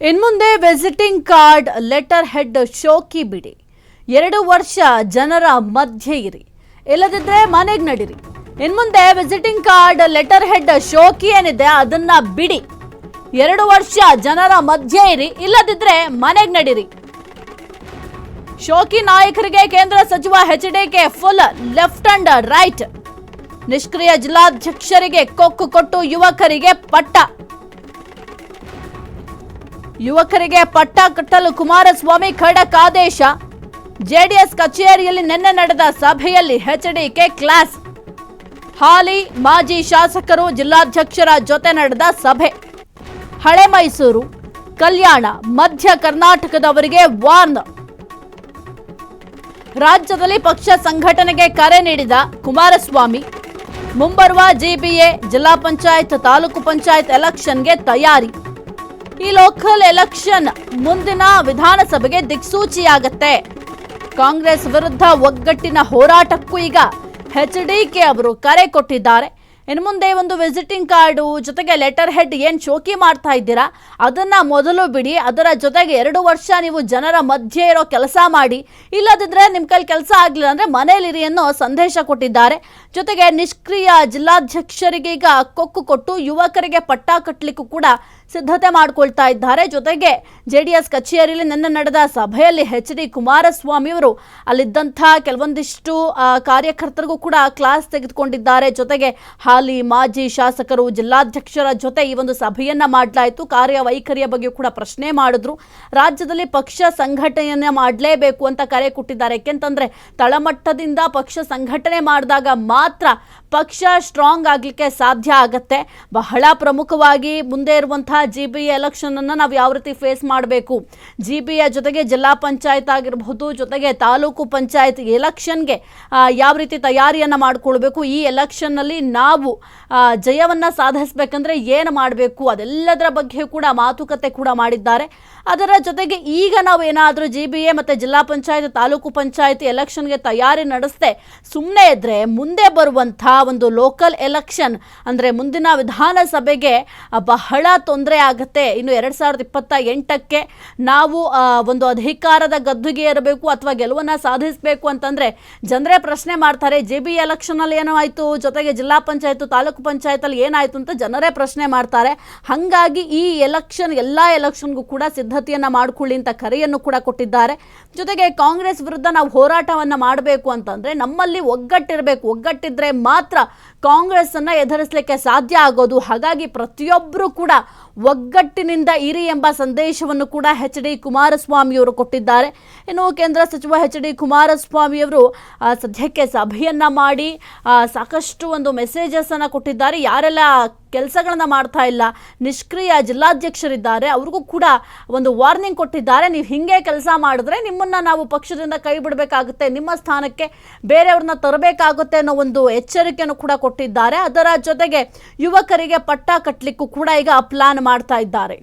ಇನ್ಮುಂದೆ visiting card letter head ಶೋಕಿ ಬಿಡಿ. 2 ವರ್ಷ ಜನರ ಮಧ್ಯೆ ಇರಿ, ಇಲ್ಲದಿದ್ರೆ ಮನೆಗೆ ನಡೀರಿ. ಇನ್ಮುಂದೆ ವಿಸಿಟಿಂಗ್ ಕಾರ್ಡ್ ಲೆಟರ್ ಹೆಡ್ ಶೋಕಿ ಏನಿದೆ ಅದನ್ನ ಬಿಡಿ. 2 ವರ್ಷ ಜನರ ಮಧ್ಯೆ ಇರಿ, ಇಲ್ಲದಿದ್ರೆ ಮನೆಗೆ ನಡೀರಿ. ಶೋಕಿ ನಾಯಕರಿಗೆ ಕೇಂದ್ರ ಸಚಿವ HDK full left and write. ನಿಷ್ಕ್ರಿಯ ಜಿಲ್ಲಾಧ್ಯಕ್ಷರಿಗೆ ಕೊಕ್ಕು ಕೊಟ್ಟು ಯುವಕರಿಗೆ ಪಟ್ಟ ಕಟ್ಟಲು ಕುಮಾರಸ್ವಾಮಿ ಖಡಕ್ ಆದೇಶ. ಜೆಡಿಎಸ್ ಕಚೇರಿಯಲ್ಲಿ ನಿನ್ನೆ ನಡೆದ ಸಭೆಯಲ್ಲಿ ಎಚ್ಡಿಕೆ ಕ್ಲಾಸ್. ಹಾಲಿ ಮಾಜಿ ಶಾಸಕರು ಜಿಲ್ಲಾಧ್ಯಕ್ಷರ ಜೊತೆ ನಡೆದ ಸಭೆ. ಹಳೆ ಮೈಸೂರು, ಕಲ್ಯಾಣ, ಮಧ್ಯ ಕರ್ನಾಟಕದವರಿಗೆ ವಾರ್ನ್. ರಾಜ್ಯದಲ್ಲಿ ಪಕ್ಷ ಸಂಘಟನೆಗೆ ಕರೆ ನೀಡಿದ ಕುಮಾರಸ್ವಾಮಿ. ಮುಂಬರುವ ಜಿಬಿಎ, ಜಿಲ್ಲಾ ಪಂಚಾಯತ್, ತಾಲೂಕು ಪಂಚಾಯತ್ ಎಲೆಕ್ಷನ್ಗೆ ತಯಾರಿ. ಈ ಲೋಕಲ್ ಎಲೆಕ್ಷನ್ ಮುಂದಿನ ವಿಧಾನಸಭೆಗೆ ದಿಕ್ಸೂಚಿಯಾಗತ್ತೆ. ಕಾಂಗ್ರೆಸ್ ವಿರುದ್ಧ ಒಗ್ಗಟ್ಟಿನ ಹೋರಾಟಕ್ಕೂ ಈಗ ಎಚ್ಡಿಕೆ ಅವರು ಕರೆ ಕೊಟ್ಟಿದ್ದಾರೆ. ಇನ್ನು ಮುಂದೆ ಒಂದು ವಿಸಿಟಿಂಗ್ ಕಾರ್ಡು ಜೊತೆಗೆ ಲೆಟರ್ ಹೆಡ್ ಏನು ಶೋಕಿ ಮಾಡ್ತಾ ಇದ್ದೀರಾ ಅದನ್ನ ಮೊದಲು ಬಿಡಿ. ಅದರ ಜೊತೆಗೆ 2 ವರ್ಷ ನೀವು ಜನರ ಮಧ್ಯೆ ಇರೋ ಕೆಲಸ ಮಾಡಿ, ಇಲ್ಲದಿದ್ರೆ ನಿಮ್ಮ ಕೈಲಿ ಕೆಲಸ ಆಗಲಿಲ್ಲ ಅಂದ್ರೆ ಮನೇಲಿರಿ ಅನ್ನೋ ಸಂದೇಶ ಕೊಟ್ಟಿದ್ದಾರೆ. ಜೊತೆಗೆ ನಿಷ್ಕ್ರಿಯ ಜಿಲ್ಲಾಧ್ಯಕ್ಷರಿಗೆ ಈಗ ಕೊಕ್ಕು ಕೊಟ್ಟು ಯುವಕರಿಗೆ ಪಟ್ಟ ಕಟ್ಟಲಿಕ್ಕೂ ಕೂಡ ಸಿದ್ಧತೆ ಮಾಡಿಕೊಳ್ತಾ ಇದ್ದಾರೆ. ಜೊತೆಗೆ ಜೆಡಿಎಸ್ ಕಚೇರಿಯಲ್ಲಿ ನಿನ್ನೆ ನಡೆದ ಸಭೆಯಲ್ಲಿ ಎಚ್ಡಿ ಕುಮಾರಸ್ವಾಮಿ ಅವರು ಅಲ್ಲಿದ್ದಂಥ ಕೆಲವೊಂದಿಷ್ಟು ಕಾರ್ಯಕರ್ತರಿಗೂ ಕೂಡ ಕ್ಲಾಸ್ ತೆಗೆದುಕೊಂಡಿದ್ದಾರೆ. ಜೊತೆಗೆ ಹಾಲಿ ಮಾಜಿ ಶಾಸಕರು ಜಿಲ್ಲಾಧ್ಯಕ್ಷರ ಜೊತೆ ಈ ಒಂದು ಸಭೆಯನ್ನ ಮಾಡಲಾಯಿತು. ಕಾರ್ಯವೈಖರಿಯ ಬಗ್ಗೆ ಕೂಡ ಪ್ರಶ್ನೆ ಮಾಡಿದ್ರು. ರಾಜ್ಯದಲ್ಲಿ ಪಕ್ಷ ಸಂಘಟನೆಯನ್ನ ಮಾಡಲೇಬೇಕು ಅಂತ ಕರೆ ಕೊಟ್ಟಿದ್ದಾರೆ. ಯಾಕೆಂತಂದ್ರೆ ತಳಮಟ್ಟದಿಂದ ಪಕ್ಷ ಸಂಘಟನೆ ಮಾಡಿದಾಗ ಮಾತ್ರ ಪಕ್ಷ ಸ್ಟ್ರಾಂಗ್ ಆಗಲಿಕ್ಕೆ ಸಾಧ್ಯ ಆಗತ್ತೆ. ಬಹಳ ಪ್ರಮುಖವಾಗಿ ಮುಂದೆ ಇರುವಂತಹ ಜಿಬಿಎ ಎಲೆಕ್ಷನ್ ಅನ್ನ ನಾವು ಯಾವ ರೀತಿ ಫೇಸ್ ಮಾಡಬೇಕು, ಜಿಬಿಎ ಜೊತೆಗೆ ಜಿಲ್ಲಾ ಪಂಚಾಯತ್ ಆಗಿರಬಹುದು, ಜೊತೆಗೆ ತಾಲೂಕು ಪಂಚಾಯತ್ ಎಲೆಕ್ಷನ್ಗೆ ಯಾವ ರೀತಿ ತಯಾರಿಯನ್ನ ಮಾಡಿಕೊಳ್ಬೇಕು, ಈ ಎಲೆಕ್ಷನ್ ನಲ್ಲಿ ನಾವು ಜಯವನ್ನ ಸಾಧಿಸಬೇಕಂದ್ರೆ ಏನು ಮಾಡಬೇಕು, ಅದೆಲ್ಲದರ ಬಗ್ಗೆ ಕೂಡ ಮಾತುಕತೆ ಕೂಡ ಮಾಡಿದ್ದಾರೆ. ಅದರ ಜೊತೆಗೆ ಈಗ ನಾವು ಏನಾದರೂ ಜಿಬಿಎ ಮತ್ತೆ ಜಿಲ್ಲಾ ಪಂಚಾಯತ್, ತಾಲೂಕು ಪಂಚಾಯತ್ ಎಲೆಕ್ಷನ್ಗೆ ತಯಾರಿ ನಡೆಸದೆ ಸುಮ್ಮನೆ ಇದ್ರೆ ಮುಂದೆ ಬರುವಂತಹ ಒಂದು ಲೋಕಲ್ ಎಲೆಕ್ಷನ್ ಅಂದ್ರೆ ಮುಂದಿನ ವಿಧಾನಸಭೆಗೆ ಬಹಳ ತೊಂದರೆ ಆಗುತ್ತೆ. ಇನ್ನು 2028ಕ್ಕೆ ನಾವು ಒಂದು ಅಧಿಕಾರದ ಗದ್ದುಗೆ ಇರಬೇಕು ಅಥವಾ ಗೆಲುವನ್ನ ಸಾಧಿಸಬೇಕು ಅಂತಂದ್ರೆ ಜನರೇ ಪ್ರಶ್ನೆ ಮಾಡ್ತಾರೆ. ಜಿಬಿಎ ಎಲೆಕ್ಷನ್ ಅಲ್ಲಿ ಏನೋ ಆಯ್ತು, ಜೊತೆಗೆ ಜಿಲ್ಲಾ ಪಂಚಾಯತ್, ತಾಲೂಕು ಪಂಚಾಯತ್ ಅಲ್ಲಿ ಏನಾಯ್ತು ಅಂತ ಜನರೇ ಪ್ರಶ್ನೆ ಮಾಡ್ತಾರೆ. ಹಾಗಾಗಿ ಈ ಎಲೆಕ್ಷನ್ ಎಲ್ಲಾ ಎಲೆಕ್ಷನ್ಗೂ ಕೂಡ ಸಿದ್ಧತೆಯನ್ನ ಮಾಡಿಕೊಳ್ಳಿ ಅಂತ ಕರೆಯನ್ನು ಕೂಡ ಕೊಟ್ಟಿದ್ದಾರೆ. ಜೊತೆಗೆ ಕಾಂಗ್ರೆಸ್ ವಿರುದ್ಧ ನಾವು ಹೋರಾಟವನ್ನ ಮಾಡಬೇಕು ಅಂತಂದ್ರೆ ನಮ್ಮಲ್ಲಿ ಒಗ್ಗಟ್ಟಿರಬೇಕು. ಒಗ್ಗಟ್ಟಿದ್ರೆ ಮಾತ್ರ ಕಾಂಗ್ರೆಸ್ ಅನ್ನ ಎದುರಿಸಲಿಕ್ಕೆ ಸಾಧ್ಯ ಆಗೋದು. ಹಾಗಾಗಿ ಪ್ರತಿಯೊಬ್ಬರು ಕೂಡ ಒಗ್ಗಟ್ಟಿನಿಂದ ಇರಿ ಎಂಬ ಸಂದೇಶವನ್ನು ಕೂಡ ಎಚ್ಡಿ ಕುಮಾರಸ್ವಾಮಿ ಅವರು ಕೊಟ್ಟಿದ್ದಾರೆ. ಇನ್ನು ಕೇಂದ್ರ ಸಚಿವ ಎಚ್ಡಿ ಕುಮಾರಸ್ವಾಮಿ ಅವರು ಸದ್ಯಕ್ಕೆ ಸಭೆಯನ್ನ ಮಾಡಿ ಸಾಕಷ್ಟು ಒಂದು ಮೆಸೇಜಸ್ ಅನ್ನ ಕೊಟ್ಟಿದ್ದಾರೆ. ಯಾರೆಲ್ಲ ಕೆಲಸಗಳನ್ನ ಮಾಡ್ತಾ ಇಲ್ಲ, ನಿಷ್ಕ್ರಿಯ ಜಿಲ್ಲಾಧ್ಯಕ್ಷರಿದ್ದಾರೆ, ಅವ್ರಿಗೂ ಕೂಡ ಒಂದು ವಾರ್ನಿಂಗ್ ಕೊಟ್ಟಿದ್ದಾರೆ. ನೀವು ಹಿಂಗೆ ಕೆಲಸ ಮಾಡಿದ್ರೆ ನಿಮ್ಮನ್ನ ನಾವು ಪಕ್ಷದಿಂದ ಕೈ ಬಿಡಬೇಕಾಗುತ್ತೆ, ನಿಮ್ಮ ಸ್ಥಾನಕ್ಕೆ ಬೇರೆಯವ್ರನ್ನ ತರಬೇಕಾಗುತ್ತೆ ಅನ್ನೋ ಒಂದು ಎಚ್ಚರಿಕೆಯನ್ನು ಕೂಡ ಕೊಟ್ಟಿದ್ದಾರೆ. ಅದರ ಜೊತೆಗೆ ಯುವಕರಿಗೆ ಪಟ್ಟ ಕಟ್ಟಲಿಕ್ಕೂ ಕೂಡ ಈಗ ಪ್ಲಾನ್ ಮಾಡ್ತಾ ಇದ್ದಾರೆ.